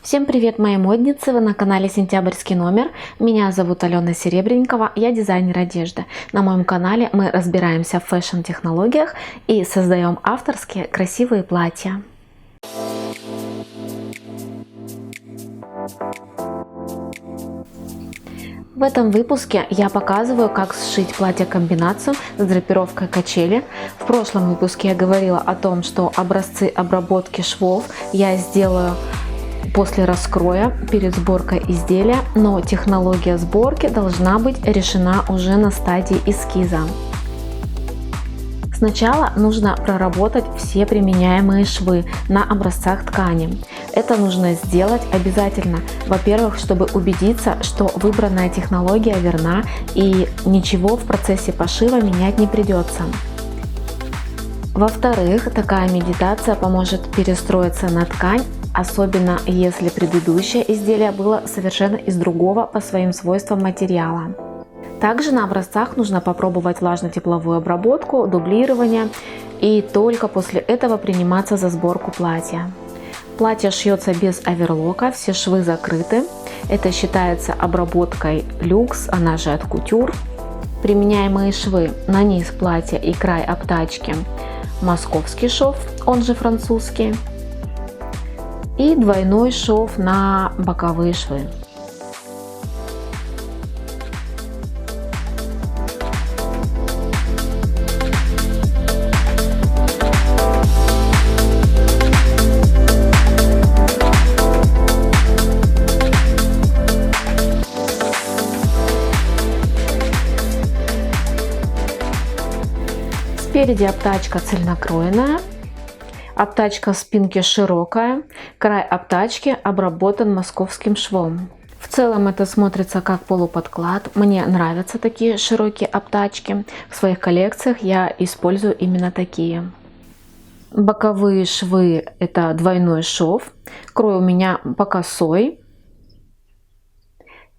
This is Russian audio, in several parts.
Всем привет, мои модницы! Вы на канале Сентябрьский номер. Меня зовут Алена Серебренникова, я дизайнер одежды. На моем канале мы разбираемся в фэшн-технологиях и создаем авторские красивые платья. В этом выпуске я показываю, как сшить платье-комбинацию с драпировкой качели. В прошлом выпуске я говорила о том, что образцы обработки швов я сделаю после раскроя, перед сборкой изделия, но технология сборки должна быть решена уже на стадии эскиза. Сначала нужно проработать все применяемые швы на образцах ткани. Это нужно сделать обязательно, во-первых, чтобы убедиться, что выбранная технология верна и ничего в процессе пошива менять не придется. Во-вторых, такая медитация поможет перестроиться на ткань, особенно если предыдущее изделие было совершенно из другого по своим свойствам материала. Также на образцах нужно попробовать влажно-тепловую обработку, дублирование и только после этого приниматься за сборку платья. Платье шьется без оверлока, все швы закрыты. Это считается обработкой люкс, она же от кутюр. Применяемые швы на низ платья и край обтачки московский шов, он же французский, и двойной шов на боковые швы. Спереди обтачка цельнокроенная, обтачка спинки широкая, край обтачки обработан московским швом. В целом это смотрится как полуподклад. Мне нравятся такие широкие обтачки. В своих коллекциях я использую именно такие. Боковые швы — это двойной шов. Крой у меня по косой.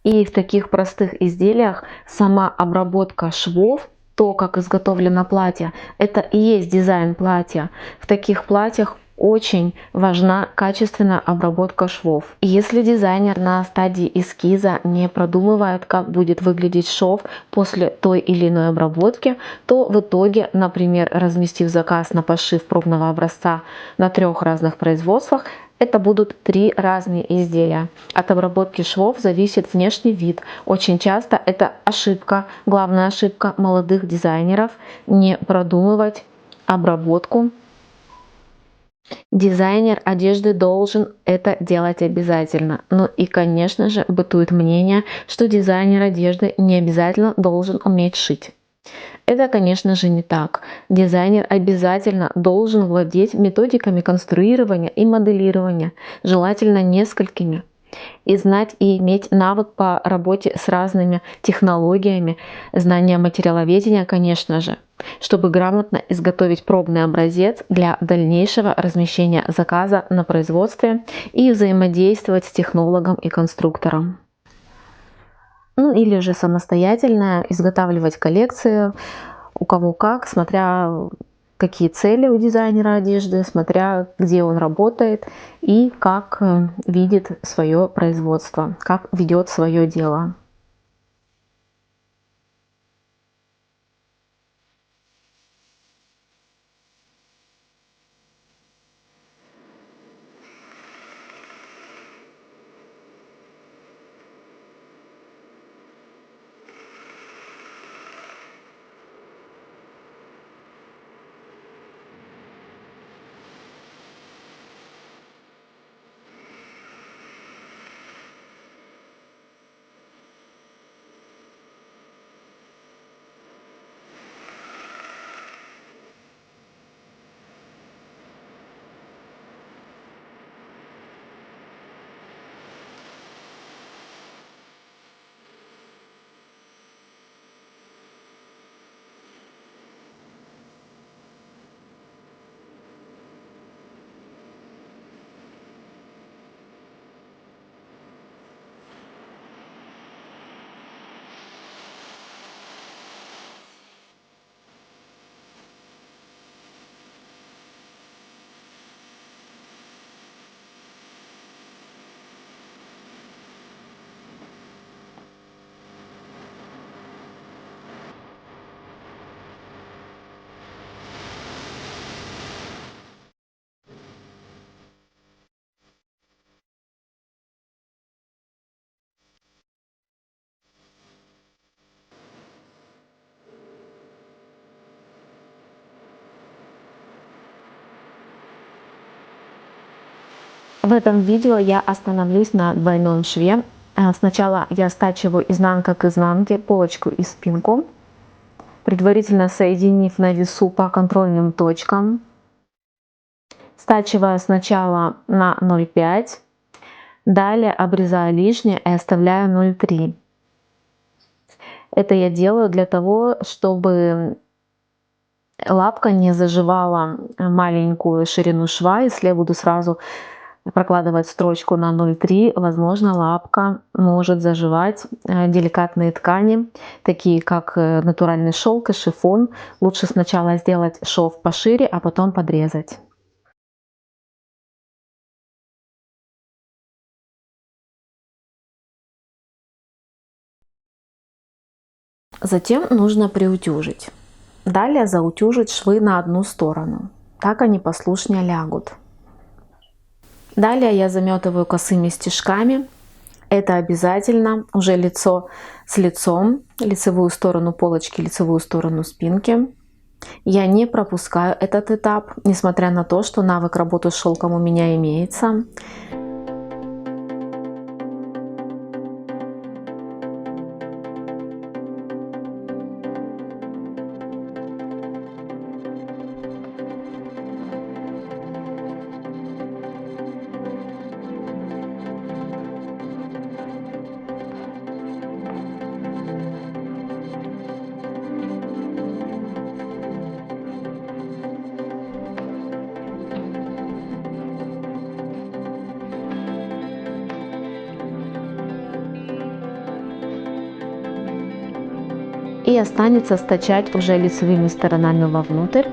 И в таких простых изделиях сама обработка швов, то, как изготовлено платье, это и есть дизайн платья. В таких платьях очень важна качественная обработка швов. И если дизайнер на стадии эскиза не продумывает, как будет выглядеть шов после той или иной обработки, то в итоге, например, разместив заказ на пошив пробного образца на 3 разных производствах, это будут 3 разные изделия. От обработки швов зависит внешний вид. Очень часто это ошибка, главная ошибка молодых дизайнеров — не продумывать обработку. Дизайнер одежды должен это делать обязательно. Ну и, конечно же, бытует мнение, что дизайнер одежды не обязательно должен уметь шить. Это, конечно же, не так. Дизайнер обязательно должен владеть методиками конструирования и моделирования, желательно несколькими, и знать и иметь навык по работе с разными технологиями, знание материаловедения, конечно же, чтобы грамотно изготовить пробный образец для дальнейшего размещения заказа на производстве и взаимодействовать с технологом и конструктором. Ну или же самостоятельно изготавливать коллекции, у кого как, смотря какие цели у дизайнера одежды, смотря где он работает и как видит свое производство, как ведет свое дело. В этом видео я остановлюсь на двойном шве. Сначала я стачиваю изнанка к изнанке, полочку и спинку, предварительно соединив на весу по контрольным точкам. Стачиваю сначала на 0,5, далее обрезаю лишнее и оставляю 0,3. Это я делаю для того, чтобы лапка не заживала маленькую ширину шва. Если я буду сразу прокладывать строчку на 0,3, возможно, лапка может заживать деликатные ткани, такие как натуральный шелк и шифон. Лучше сначала сделать шов пошире, а потом подрезать. Затем нужно приутюжить. Далее заутюжить швы на одну сторону. Так они послушнее лягут. Далее я заметываю косыми стежками. Это обязательно уже лицо с лицом, лицевую сторону полочки, лицевую сторону спинки. Я не пропускаю этот этап, несмотря на то, что навык работы с шелком у меня имеется. И останется стачать уже лицевыми сторонами вовнутрь.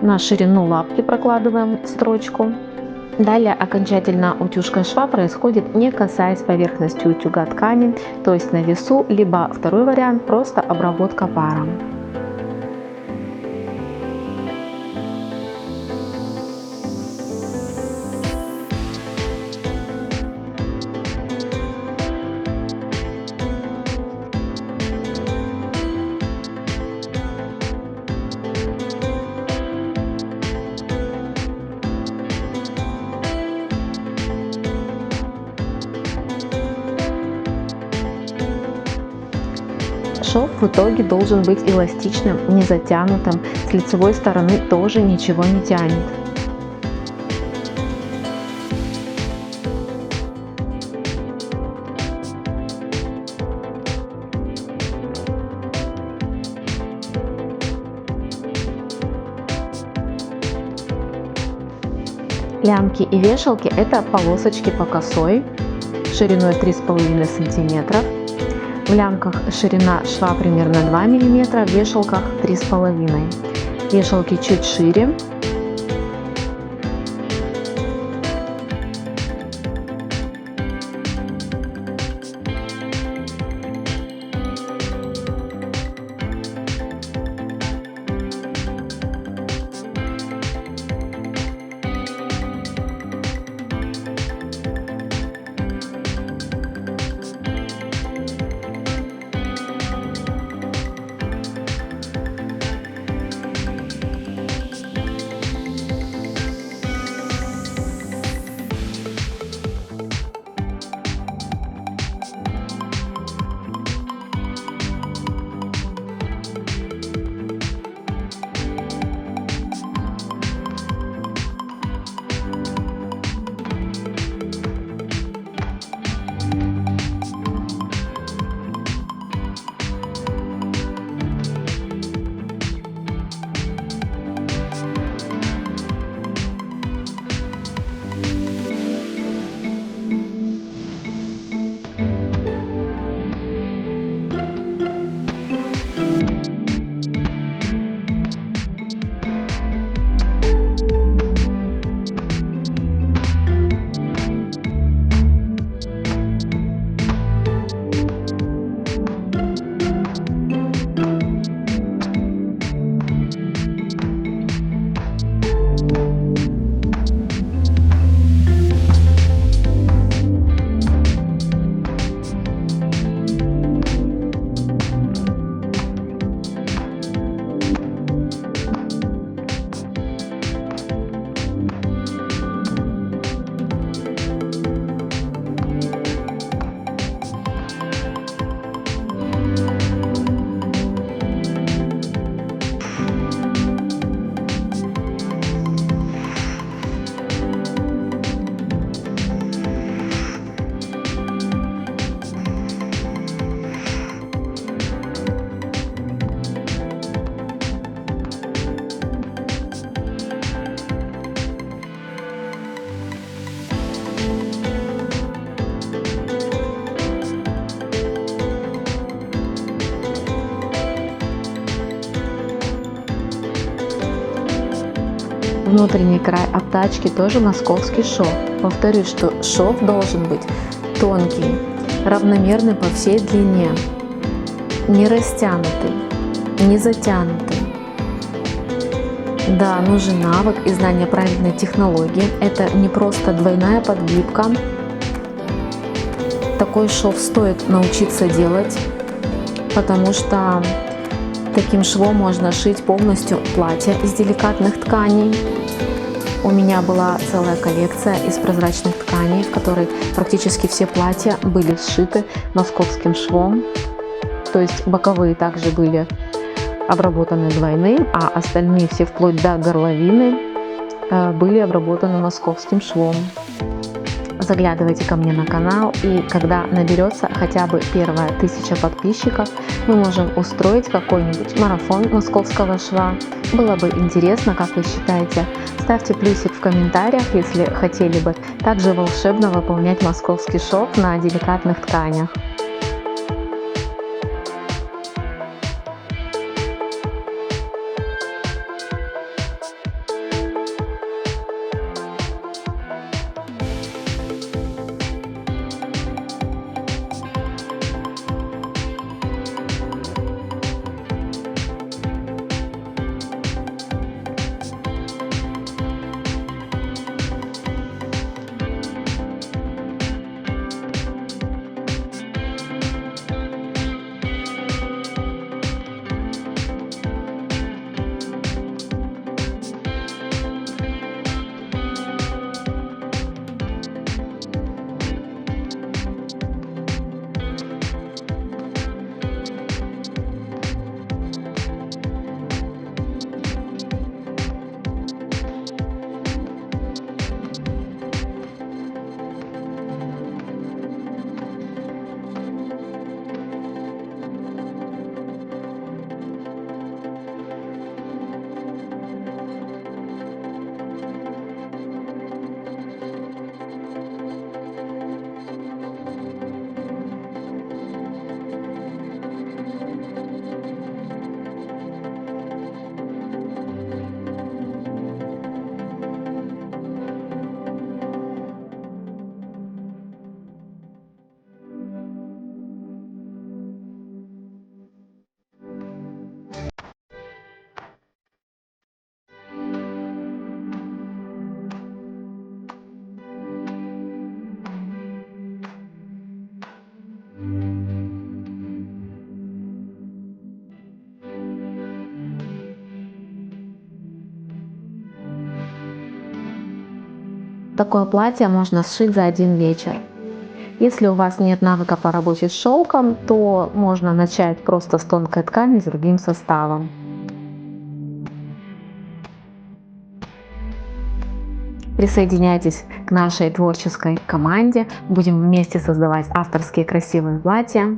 На ширину лапки прокладываем строчку. Далее окончательно утюжка шва происходит, не касаясь поверхности утюга ткани, то есть на весу, либо второй вариант, просто обработка паром. Шов в итоге должен быть эластичным, не затянутым, с лицевой стороны тоже ничего не тянет. Лямки и вешалки — это полосочки по косой шириной 3,5 см. В лямках ширина шва примерно 2 мм, в вешалках 3,5. Вешалки чуть шире. Внутренний край обтачки тоже московский шов. Повторюсь, что шов должен быть тонкий, равномерный по всей длине, не растянутый, не затянутый. Да, нужен навык и знание правильной технологии. Это не просто двойная подгибка. Такой шов стоит научиться делать, потому что таким швом можно шить полностью платье из деликатных тканей. У меня была целая коллекция из прозрачных тканей, в которой практически все платья были сшиты московским швом. То есть боковые также были обработаны двойным, а остальные все вплоть до горловины были обработаны московским швом. Заглядывайте ко мне на канал, и когда наберется хотя бы первая 1000 подписчиков, мы можем устроить какой-нибудь марафон московского шва. Было бы интересно, как вы считаете. Ставьте плюсик в комментариях, если хотели бы также волшебно выполнять московский шов на деликатных тканях. Такое платье можно сшить за один вечер. Если у вас нет навыка по работе с шелком, то можно начать просто с тонкой ткани с другим составом. Присоединяйтесь к нашей творческой команде. Будем вместе создавать авторские красивые платья.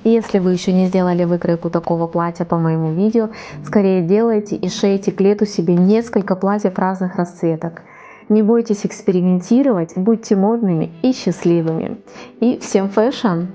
И если вы еще не сделали выкройку такого платья по моему видео, скорее делайте и шейте к лету себе несколько платьев разных расцветок. Не бойтесь экспериментировать, будьте модными и счастливыми. И всем фэшн!